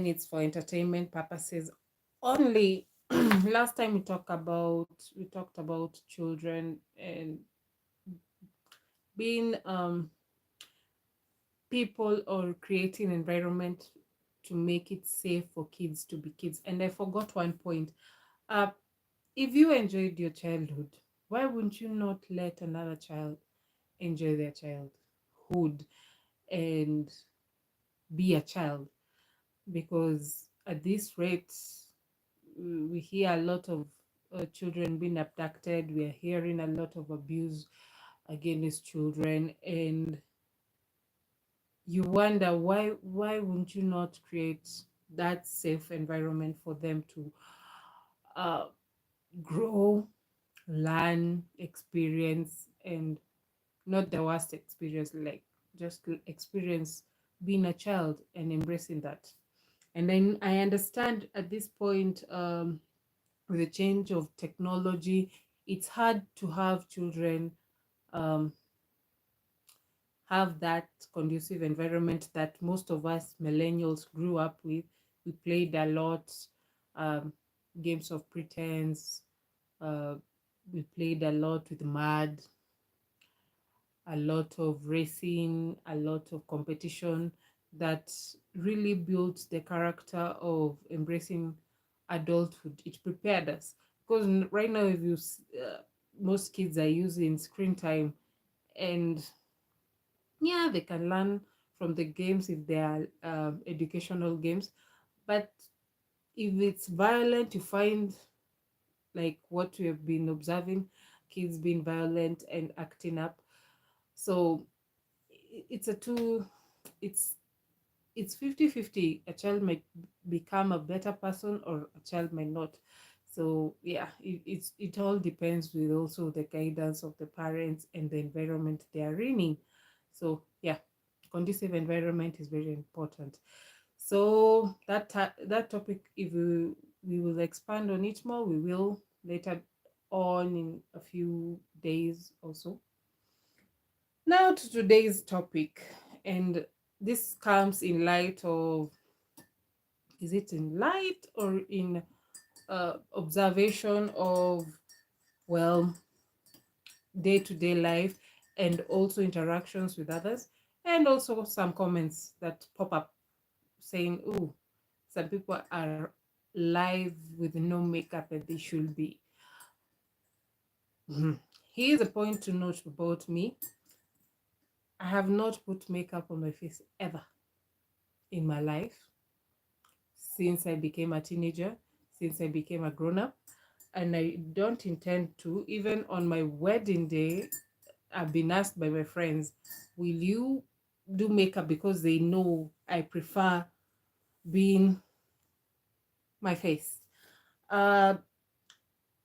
and it's for entertainment purposes only. Last time we talked about children and being people, or creating environment to make it safe for kids to be kids. And I forgot one point. Uh, if you enjoyed your childhood, why wouldn't you not let another child enjoy their childhood and be a child? Because at this rate, we hear a lot of children being abducted. We are hearing a lot of abuse against children, and you wonder why wouldn't you not create that safe environment for them to uh, grow, learn, experience, and not the worst experience, like just experience being a child and embracing that. And then I understand at this point, with the change of technology, it's hard to have children um, have that conducive environment that most of us millennials grew up with. We played a lot, um, games of pretense. Uh, we played a lot with mud, a lot of racing, a lot of competition that really built the character of embracing adulthood. It prepared us because right now, if most kids are using screen time, and yeah, they can learn from the games if they are educational games, but if it's violent, you find, like what we have been observing, kids being violent and acting up. So it's a two, it's it's 50-50. A child might become a better person, or a child might not. So yeah, it all depends with also the guidance of the parents and the environment they are in. So yeah, conducive environment is very important. So that topic, if we will expand on it more, we will later on in a few days or so. Now to today's topic, and this comes in light of, is it in light or in observation of, well, day-to-day life, and also interactions with others, and also some comments that pop up saying, oh, some people are live with no makeup and they should be. Here's a point to note about me. I have not put makeup on my face ever in my life, since I became a teenager, since I became a grown up, and I don't intend to. Even on my wedding day, I've been asked by my friends, will you do makeup? Because they know I prefer being my face. Uh,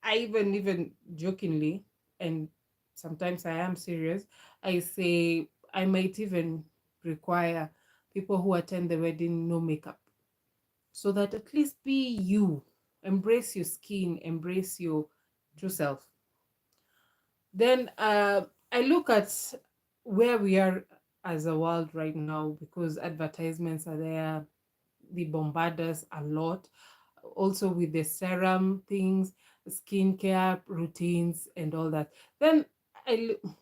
I even jokingly, and sometimes I am serious, I say I might even require people who attend the wedding no makeup, so that at least be you, embrace your skin, embrace your true self. Then I look at where we are as a world right now, because advertisements are there, they bombard us a lot, also with the serum things, skincare routines and all that. Then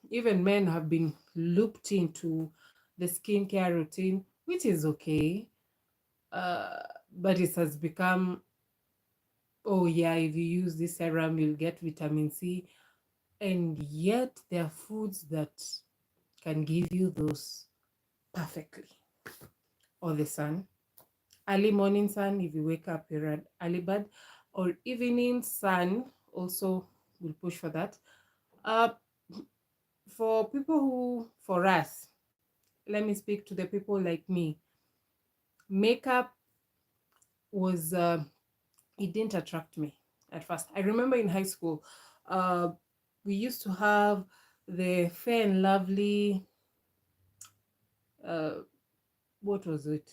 even men have been looped into the skincare routine, which is okay, uh, but it has become, oh yeah, if you use this serum you'll get vitamin C, and yet there are foods that can give you those perfectly. Or the sun, early morning sun, if you wake up you're an early bird, or evening sun also will push for that. uh for people who, for us, let me speak to the people like me, makeup was it didn't attract me at first. I remember in high school, uh we used to have the Fair and Lovely, uh what was it?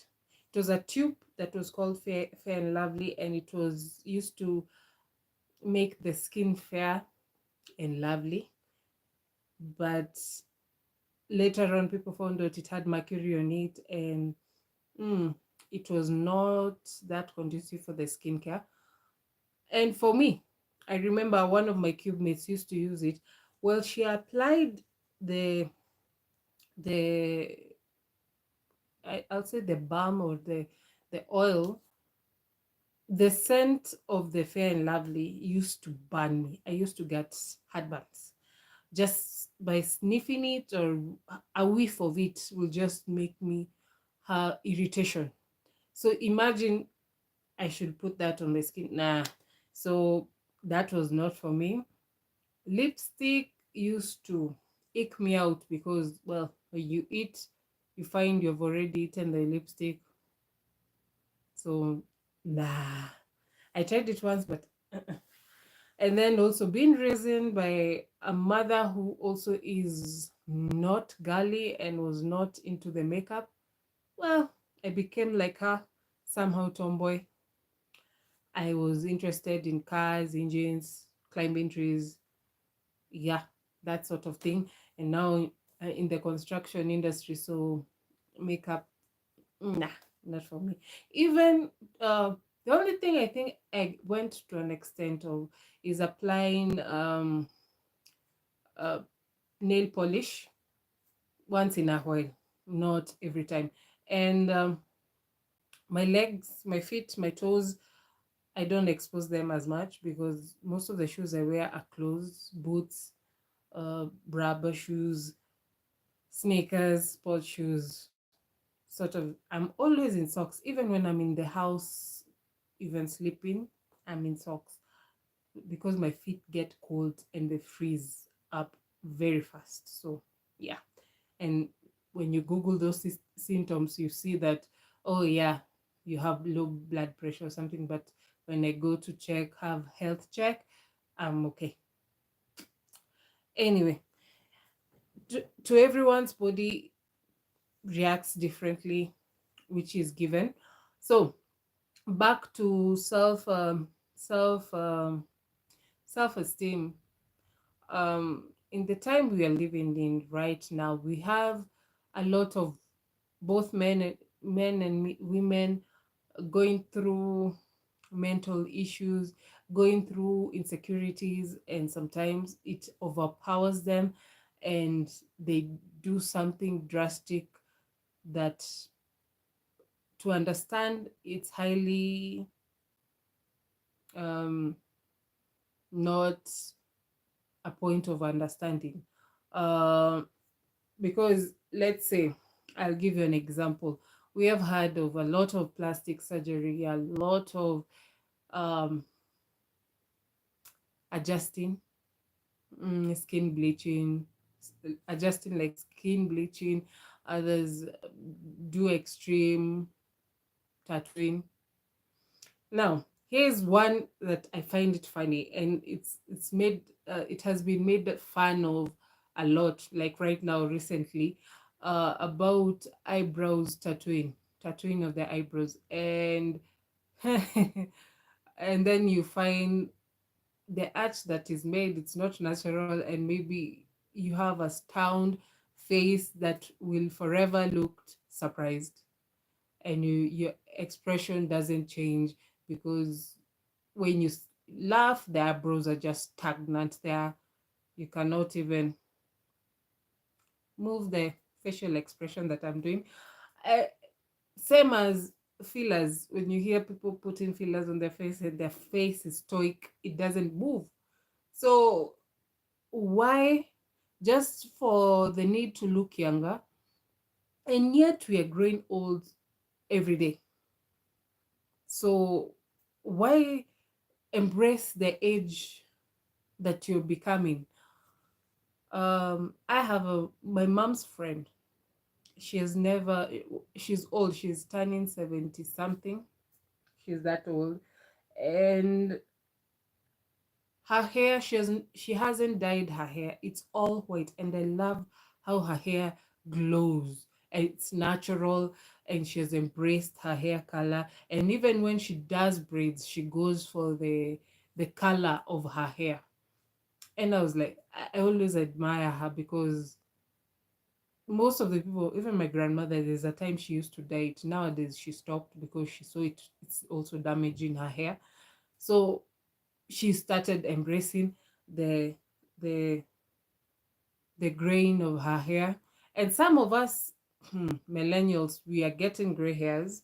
It was a tube that was called Fair and Lovely, and it was used to make the skin fair and lovely. But later on, people found out it had mercury on it, and it was not that conducive for the skincare. And for me, I remember one of my cube mates used to use it. Well, she applied the the I'll say the balm or the oil. The scent of the Fair and Lovely used to burn me. I used to get heartburns just by sniffing it, or a whiff of it will just make me have irritation. So imagine I should put that on my skin. Nah. So that was not for me. Lipstick used to ick me out because, well, when you eat, you find you've already eaten the lipstick. So, nah. I tried it once, but and then also being raised by a mother who also is not girly and was not into the makeup, well, I became like her, somehow tomboy. I was interested in cars, engines, climbing trees, yeah, that sort of thing. And now in the construction industry, so makeup, nah, not for me. Even the only thing I think I went to an extent of is applying uh, nail polish once in a while, not every time. And my legs, my feet, my toes, I don't expose them as much because most of the shoes I wear are closed, boots, rubber shoes, sneakers, sports shoes. Sort of, I'm always in socks. Even when I'm in the house, even sleeping, I'm in socks because my feet get cold and they freeze up very fast. So, yeah. And when you Google those symptoms, you see that, oh, yeah, you have low blood pressure or something. But when I go to check, have health check, I'm okay. Anyway, to everyone's body reacts differently, which is given. So back to self self-esteem. In the time we are living in right now, we have a lot of both men and women going through mental issues, going through insecurities, and sometimes it overpowers them and they do something drastic that, to understand, it's highly um, not a point of understanding. Uh, because let's say, I'll give you an example. We have heard of a lot of plastic surgery, a lot of um, adjusting, skin bleaching, adjusting like skin bleaching. Others do extreme tattooing. Now, here's one that I find it funny, and it has been made fun of a lot, like right now, recently, about eyebrows tattooing of the eyebrows, and and then you find the art that is made, it's not natural, and maybe you have a stoned face that will forever look surprised, and your expression doesn't change because when you laugh, the eyebrows are just stagnant there. You cannot even move the facial expression that I'm doing. uh, Same as fillers. When you hear people putting fillers on their face and their face is stoic, it doesn't move. So why? Just for the need to look younger, and yet we are growing old every day. So why embrace the age that you're becoming? I have my mom's friend. She has never. She's old. She's turning 70 something. She's that old, and her hair. She hasn't dyed her hair. It's all white, and I love how her hair glows. It's natural, and she has embraced her hair color. And even when she does braids, she goes for the color of her hair. And I was like, I always admire her because most of the people, even my grandmother, there's a time she used to dye it. Nowadays she stopped because she saw it's also damaging her hair. So she started embracing the the the grain of her hair. And some of us, millennials, we are getting gray hairs.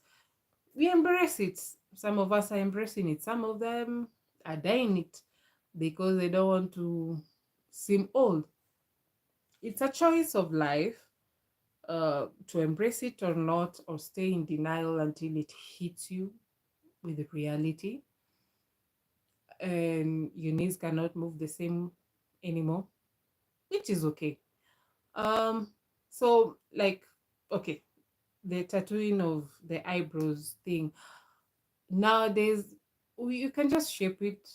We embrace it. Some of us are embracing it. Some of them are dyeing it because they don't want to seem old. It's a choice of life, to embrace it or not, or stay in denial until it hits you with reality and your knees cannot move the same anymore, which is okay. Um, so like, okay, the tattooing of the eyebrows thing. Nowadays, you can just shape it.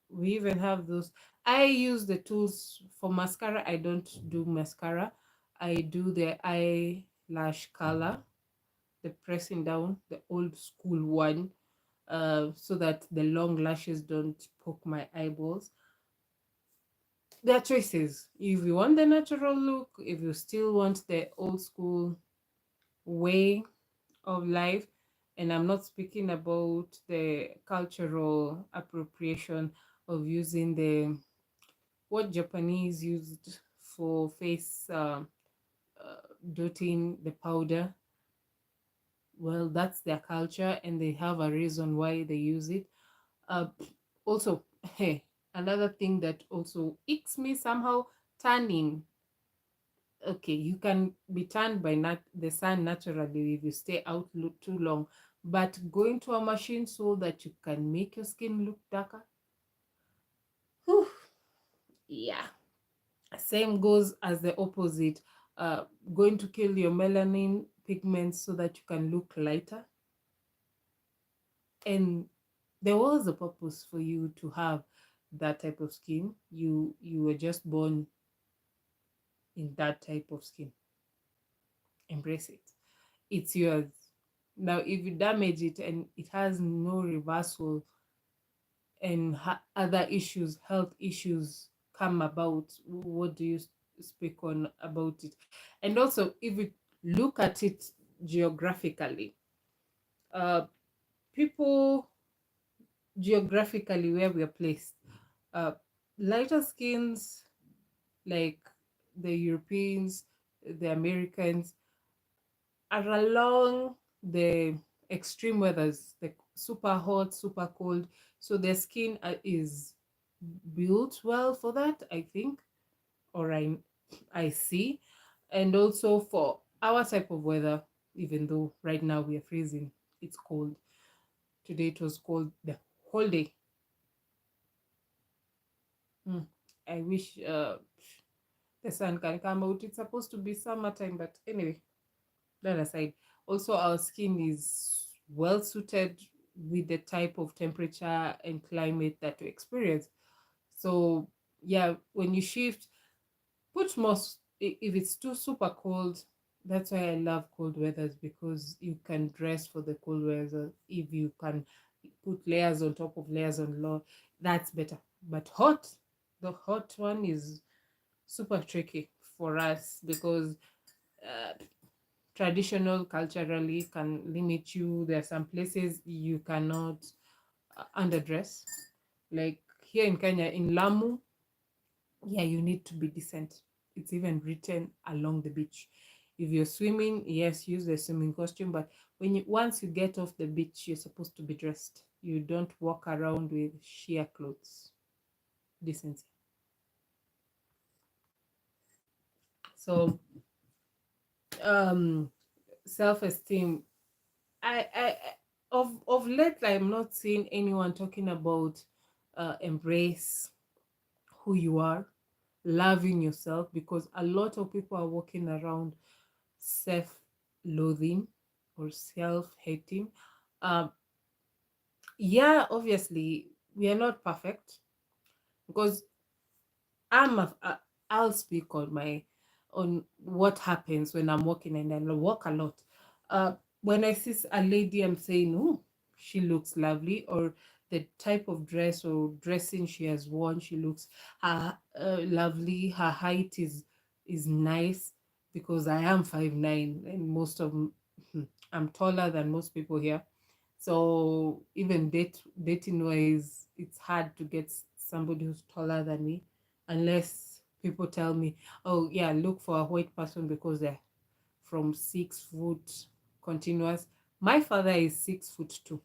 We even have those. I use the tools for mascara. I don't do mascara. I do the eyelash color, the pressing down, the old school one, so that the long lashes don't poke my eyeballs. There are choices. If you want the natural look, if you still want the old school way of life, and I'm not speaking about the cultural appropriation of using the what Japanese used for face, dotting the powder. Well, that's their culture, and they have a reason why they use it. Uh, Also, hey, another thing that also icks me somehow, tanning. Okay, you can be tanned by the sun naturally if you stay out too long, but going to a machine so that you can make your skin look darker, whew, yeah. Same goes as the opposite, uh, going to kill your melanin pigments so that you can look lighter. And there was a purpose for you to have that type of skin. You were just born in that type of skin. Embrace it. It's yours. Now, if you damage it and it has no reversal, and other issues, health issues come about, what do you speak on about it? And also, if you look at it geographically, uh, people geographically where we are placed, uh, lighter skins like the Europeans, the Americans, are along the extreme weathers, like super hot, super cold. So their skin is built well for that, I think, or I see. And also for our type of weather, even though right now we are freezing, it's cold. Today it was cold the whole day. Hmm. I wish the sun can come out. It's supposed to be summertime, but anyway, that aside, also our skin is well suited with the type of temperature and climate that we experience. So yeah, when you shift, put more if it's too super cold. That's why I love cold weathers, because you can dress for the cold weather. If you can put layers on top of layers on low, that's better. But hot, the hot one is super tricky for us because uh, traditional culturally can limit you. There are some places you cannot underdress, like here in Kenya, in Lamu. Yeah, you need to be decent. It's even written along the beach. If you're swimming, yes, use the swimming costume, but once you get off the beach, you're supposed to be dressed. You don't walk around with sheer clothes. Decency. So um self-esteem, I of late I'm not seeing anyone talking about embrace who you are, loving yourself, because a lot of people are walking around self-loathing or self-hating. Um, yeah, obviously we are not perfect, because I'm I'll speak on my on what happens when I'm walking, and I walk a lot. When I see a lady, I'm saying, "Oh, she looks lovely," or the type of dress or dressing she has worn, she looks lovely. Her height is nice. because I am 5'9", and I'm taller than most people here. So even dating wise, it's hard to get somebody who's taller than me, unless people tell me, oh yeah, look for a white person because they're from 6 foot continuous. My father is 6 foot two.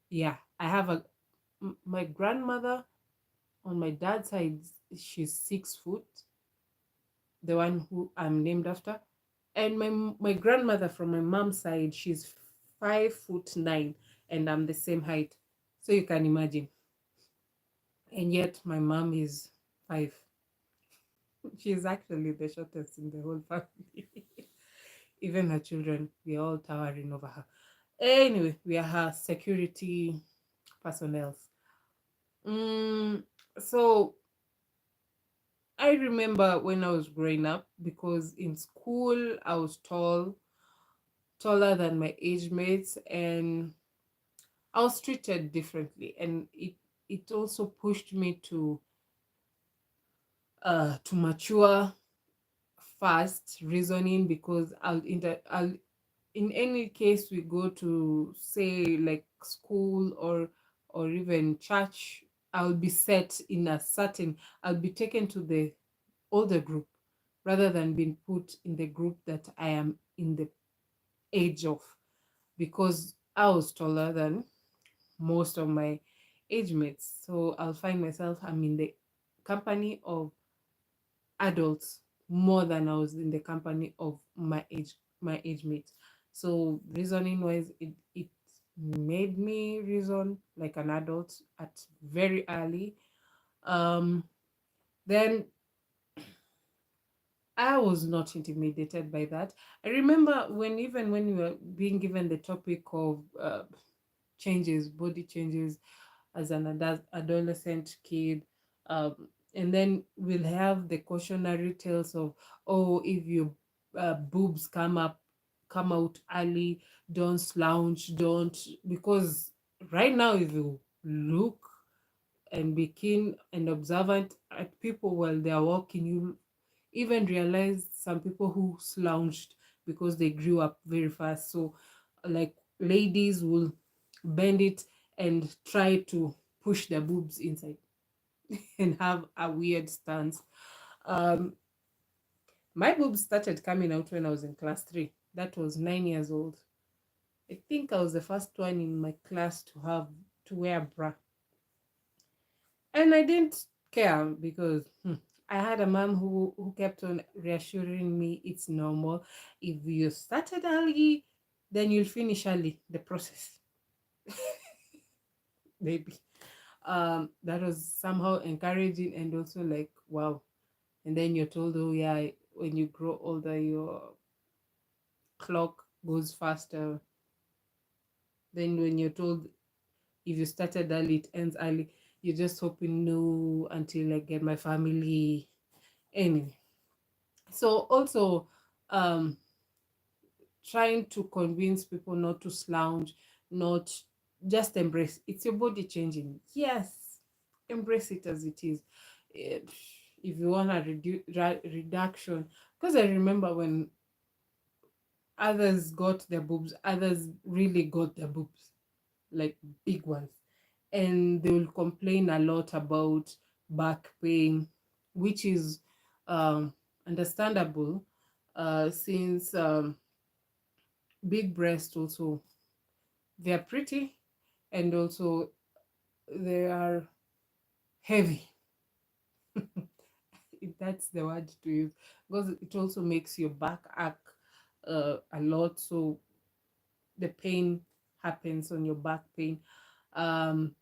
Yeah, I have my grandmother on my dad's side, she's 6 foot, the one who I'm named after. And my grandmother from my mom's side, she's 5'9", and I'm the same height. So you can imagine. And yet my mom is 5. She's actually the shortest in the whole family. Even her children, we're all towering over her. Anyway, we are her security personnel. Mm, so I remember when I was growing up, because in school I was taller than my age mates, and I was treated differently, and it also pushed me to mature fast reasoning, because I'll in any case we go to, say, like school or even church, I'll be set in a certain I'll be taken to the older group rather than being put in the group that I am in the age of, because I was taller than most of my age mates. So I'll find myself I'm in the company of adults more than I was in the company of my age mates. So reasoning wise, it made me reason like an adult at very early. Um, then I was not intimidated by that. I remember when we were being given the topic of changes, body changes as an adolescent kid. And then we'll have the cautionary tales of, oh, if your boobs come out early, don't slouch, don't, because right now if you look and be keen and observant at people while they are walking, you even realize some people who slouched because they grew up very fast. So like ladies will bend it and try to push their boobs inside and have a weird stance. Um, my boobs started coming out when I was in class 3. That was 9 years old. I think I was the first one in my class to wear a bra. And I didn't care because I had a mom who kept on reassuring me it's normal. If you started early, then you'll finish early the process. Maybe. That was somehow encouraging and also like, wow. And then you're told, oh yeah, when you grow older, your clock goes faster. Then when you're told if you started early, it ends early, you're just hoping no until I get my family. Anyway, so also um trying to convince people not to slouch, not just embrace it's your body changing. Yes, embrace it as it is. If you want a reduction, because I remember when others got their boobs, others really got their boobs, like big ones, and they will complain a lot about back pain, which is understandable, since big breasts also, they are pretty, and also they are heavy. That's the word to use, because it also makes your back ache a lot. So the pain happens on your back pain. um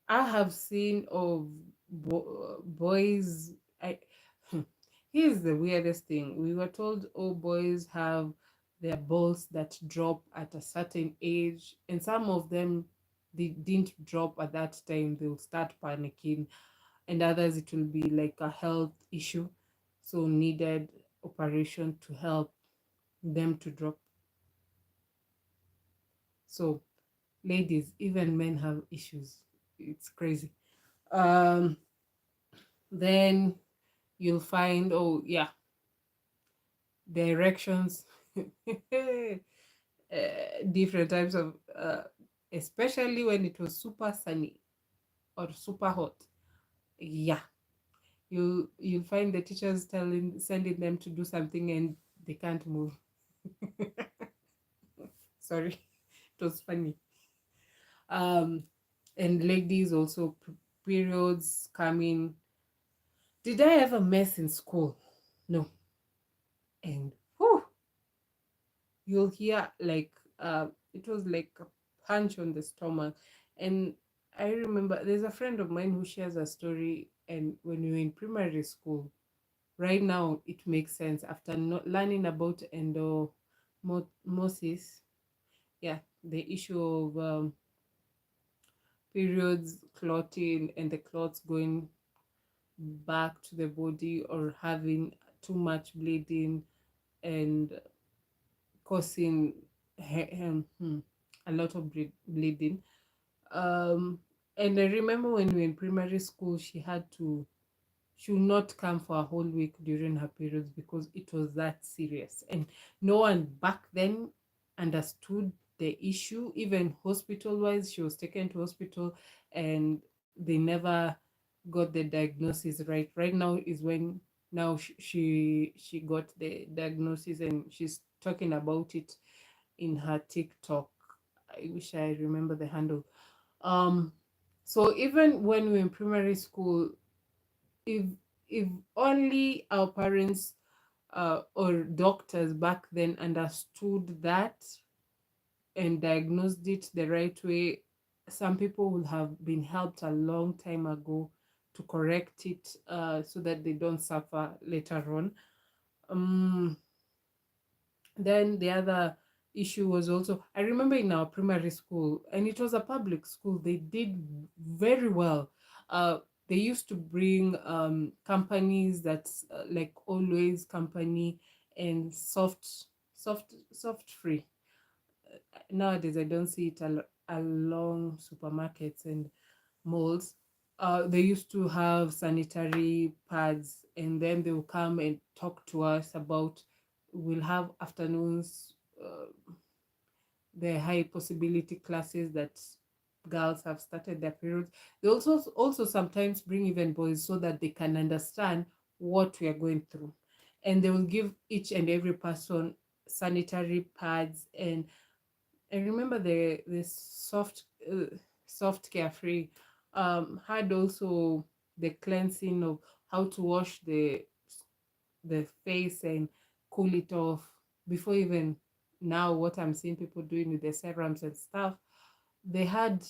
I have seen of boys. I Here's the weirdest thing. We were told, oh, boys have their balls that drop at a certain age, and some of them they didn't drop at that time. They'll start panicking, and others it will be like a health issue, so needed operation to help them to drop. So, ladies, even men have issues. It's crazy. Um, then you'll find, oh yeah, directions, different types of, especially when it was super sunny or super hot. Yeah, you'll find the teachers sending them to do something and they can't move. Sorry, it was funny. Um, and ladies also, periods coming. Did I ever mess in school? No. And whew, you'll hear like, it was like a punch on the stomach. And I remember there's a friend of mine who shares a story, and when we were in primary school, right now it makes sense after not learning about endometriosis. Yeah, the issue of periods clotting and the clots going back to the body, or having too much bleeding and causing a lot of bleeding. Um, and I remember when we were in primary school, she would not come for a whole week during her periods because it was that serious. And no one back then understood the issue. Even hospital wise, she was taken to hospital and they never got the diagnosis right. Right now is when now she got the diagnosis, and she's talking about it in her TikTok. I wish I remember the handle. Um, so even when we were in primary school, if if only our parents or doctors back then understood that and diagnosed it the right way, some people would have been helped a long time ago to correct it, so that they don't suffer later on. Um, then the other issue was also, I remember in our primary school, and it was a public school, they did very well. They used to bring companies that's like Always Company and Soft Free. Nowadays I don't see it along supermarkets and malls. They used to have sanitary pads, and then they will come and talk to us about, we'll have afternoons, the high possibility classes that girls have started their periods. They also sometimes bring even boys so that they can understand what we are going through, and they will give each and every person sanitary pads. And I remember the soft carefree had also the cleansing of how to wash the face and cool it off before, even now what I'm seeing people doing with the serums and stuff. They had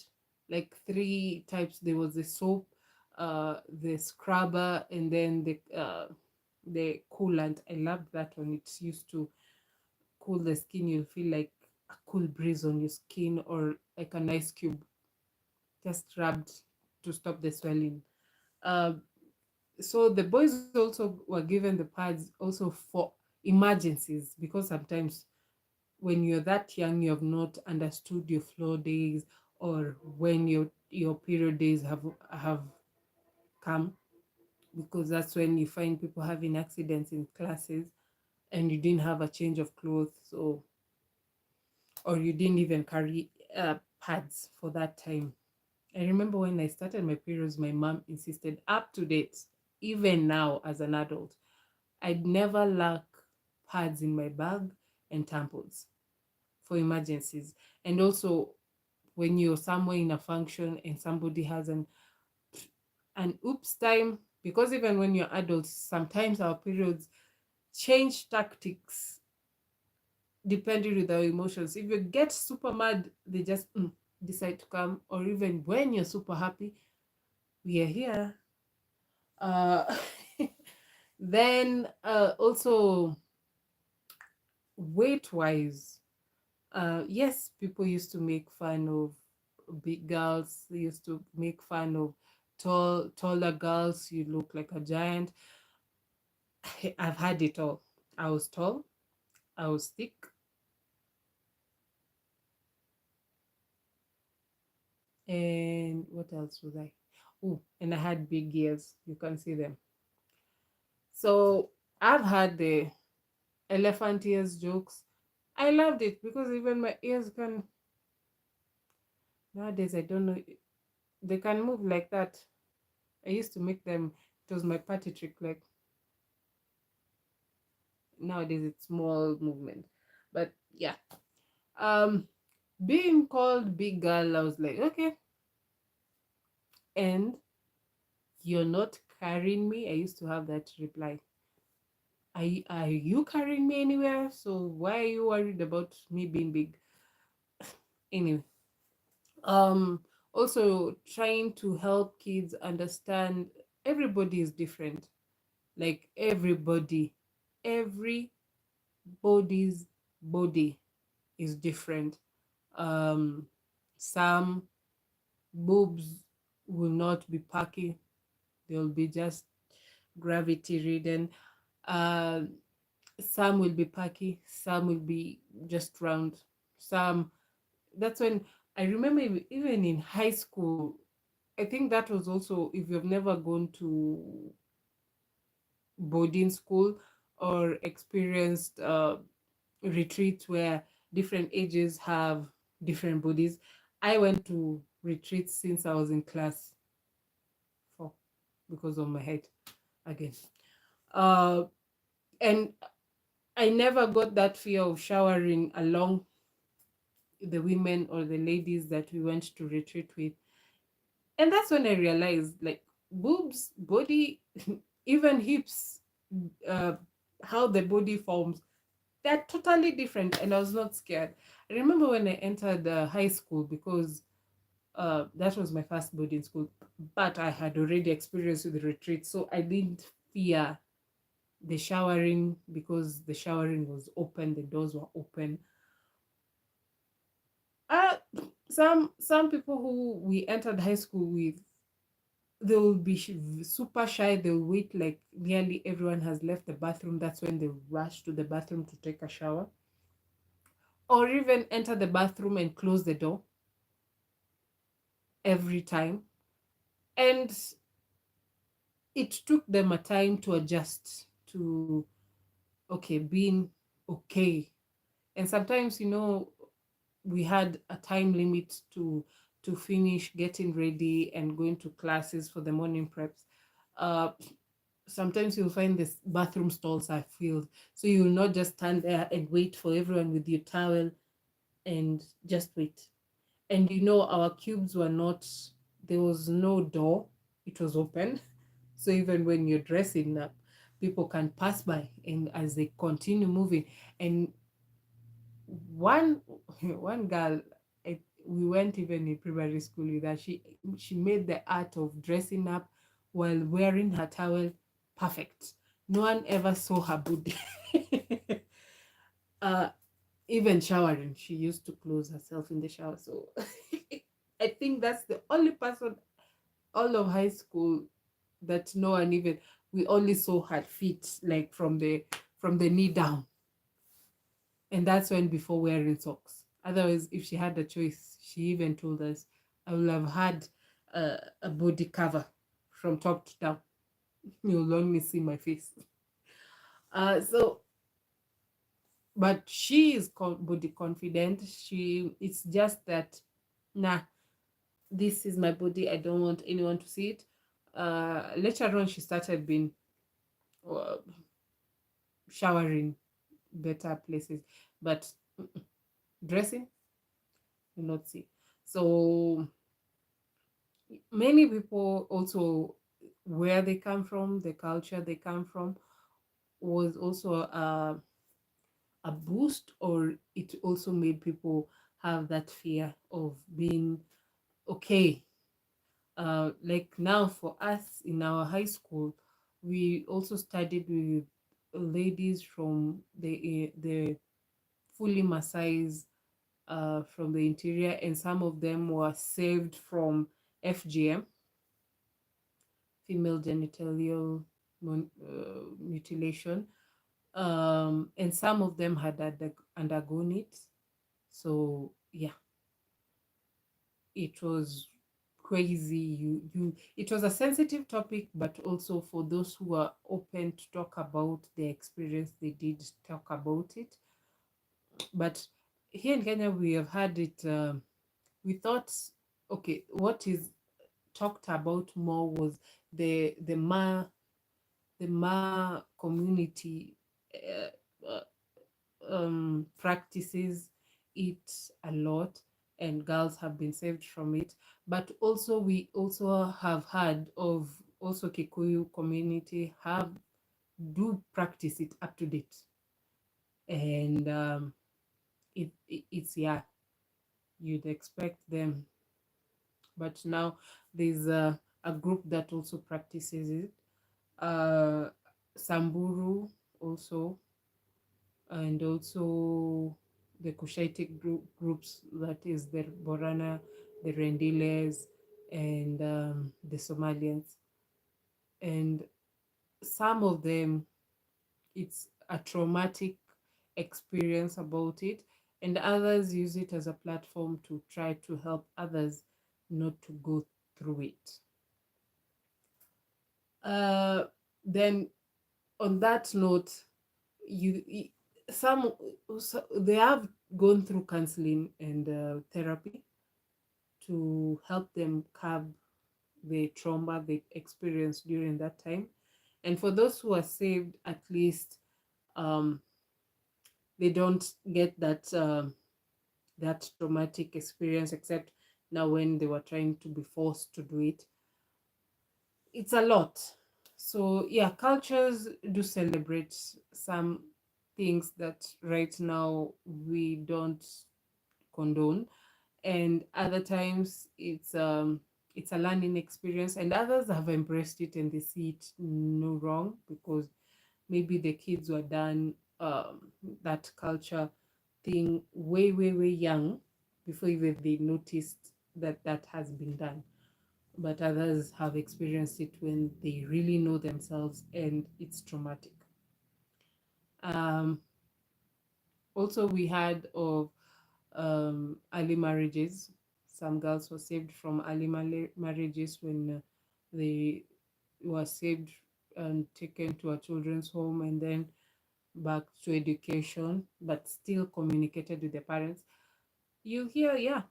like three types. There was the soap, the scrubber, and then the coolant. I loved that one. It used to cool the skin. You'll feel like a cool breeze on your skin, or like an ice cube just rubbed to stop the swelling. Uh, so the boys also were given the pads also for emergencies, because sometimes when you're that young, you have not understood your flow days, or when your period days have come, because that's when you find people having accidents in classes, and you didn't have a change of clothes, or you didn't even carry pads for that time. I remember when I started my periods, my mom insisted, up to date, even now as an adult, I'd never lack pads in my bag and tampons for emergencies. And also, when you're somewhere in a function and somebody has an oops time, because even when you're adults, sometimes our periods change tactics depending with our emotions. If you get super mad, they just decide to come, or even when you're super happy, we are here. Uh, then also weight wise, yes, people used to make fun of big girls. They used to make fun of taller girls. You look like a giant. I've had it all. I was tall, I was thick, and what else was I? Oh, and I had big ears. You can see them. So I've had the elephant ears jokes. I loved it because even my ears can, nowadays I don't know, they can move like that. I used to make them, it was my party trick. Like nowadays it's small movement. But yeah. Um being called big girl, I was like, okay. And you're not carrying me. I used to have that reply. Are you carrying me anywhere? So why are you worried about me being big? Anyway, um, also trying to help kids understand everybody is different. Like everybody's body is different. Um, some boobs will not be perky; they'll be just gravity ridden. Uh, some will be perky, some will be just round. Some, that's when I remember even in high school, I think that was also, if you've never gone to boarding school or experienced retreats where different ages have different bodies. I went to retreats since I was in class 4 because of my height again. Uh, and I never got that fear of showering along the women or the ladies that we went to retreat with. And that's when I realized, like, boobs, body, even hips, uh, how the body forms, they're totally different. And I was not scared. I remember when I entered high school, because that was my first boarding school, but I had already experienced with the retreat. So I didn't fear the showering because the showering was open, the doors were open. Uh, some people who we entered high school with, they will be super shy. They'll wait like nearly everyone has left the bathroom. That's when they rush to the bathroom to take a shower, or even enter the bathroom and close the door every time. And it took them a time to adjust to, okay, being okay. And sometimes, we had a time limit to finish getting ready and going to classes for the morning preps. uh Sometimes you'll find this bathroom stalls are filled, so you'll not just stand there and wait for everyone with your towel and just wait. And our cubes were not, there was no door, it was open. So even when you're dressing up, people can pass by, and as they continue moving. And one one girl, we went even in primary school with her. She made the art of dressing up while wearing her towel perfect. No one ever saw her booty. uh Even showering, she used to close herself in the shower. So I think that's the only person all of high school that no one even, we only saw her feet, like from the knee down. And that's when, before wearing socks. Otherwise, if she had a choice, she even told us, I would have had a body cover from top to down. You'll only see my face. So, but she is body confident. It's just that, nah, this is my body. I don't want anyone to see it. Later on, she started being uh, showering better places, but dressing, you not see. So many people also, where they come from, the culture they come from, was also a boost, or it also made people have that fear of being okay. Like now for us in our high school, we also studied with ladies from the fully Maasai's, from the interior, and some of them were saved from FGM, female genital mutilation, and some of them had undergone it. So yeah, it was crazy. It was a sensitive topic, but also for those who are open to talk about their experience, they did talk about it. But here in Kenya, we have had it. We thought, okay, what is talked about more was the Ma community uh, practices it a lot, and girls have been saved from it. But also we also have heard of also Kikuyu community have do practice it up to date, and it's, yeah, you'd expect them, but now there's a group that also practices it. uh Samburu also, and also the Cushitic groups, that is the Borana, the Rendiles, and the Somalians. And some of them, it's a traumatic experience about it, and others use it as a platform to try to help others not to go through it. Uh, then, on that note, you some they have gone through counseling and therapy to help them curb the trauma they experienced during that time. And for those who are saved, at least um, they don't get that traumatic experience, except now when they were trying to be forced to do it. It's a lot. So yeah, cultures do celebrate some things that right now we don't condone, and other times it's a learning experience, and others have embraced it and they see it no wrong, because maybe the kids were done that culture thing way way way young, before even they noticed that that has been done. But others have experienced it when they really know themselves, and it's traumatic. um, Also, we had of early marriages. Some girls were saved from early marriages when they were saved and taken to a children's home, and then back to education, but still communicated with the parents. You hear, yeah,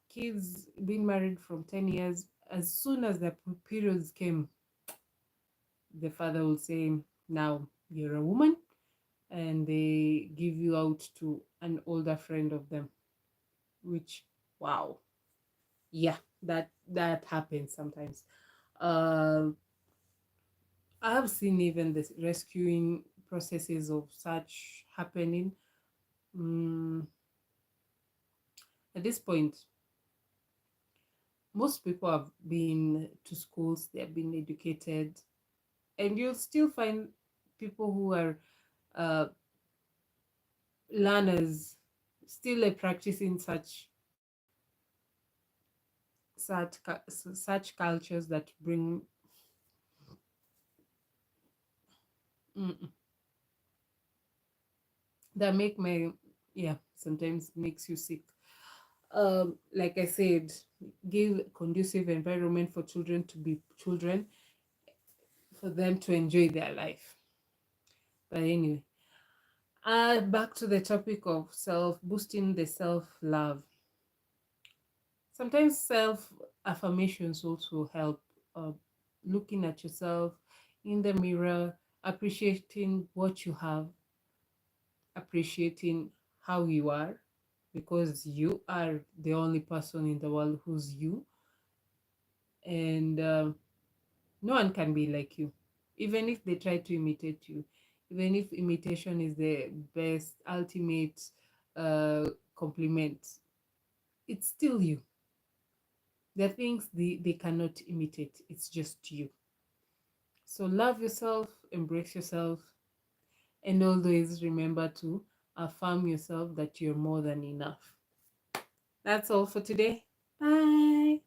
kids being married from 10 years, as soon as the periods came, the father will say, now you're a woman, and they give you out to an older friend of them, which, wow, yeah, that happens sometimes. uh, I have seen even the rescuing processes of such happening. mm, at this point, most people have been to schools, they have been educated, and you'll still find people who are uh, learners, still practicing such cultures that bring, mm, that make my, yeah, sometimes makes you sick. Like I said, give conducive environment for children to be children, for them to enjoy their life. But anyway, back to the topic of self boosting, the self love. Sometimes self affirmations also help. Uh, Looking at yourself in the mirror, appreciating what you have, appreciating how you are, because you are the only person in the world who's you, and no one can be like you, even if they try to imitate you, even if imitation is the best ultimate uh, compliment. It's still you. There are things they cannot imitate, it's just you. So love yourself, embrace yourself, and always remember to affirm yourself that you're more than enough. That's all for today. Bye.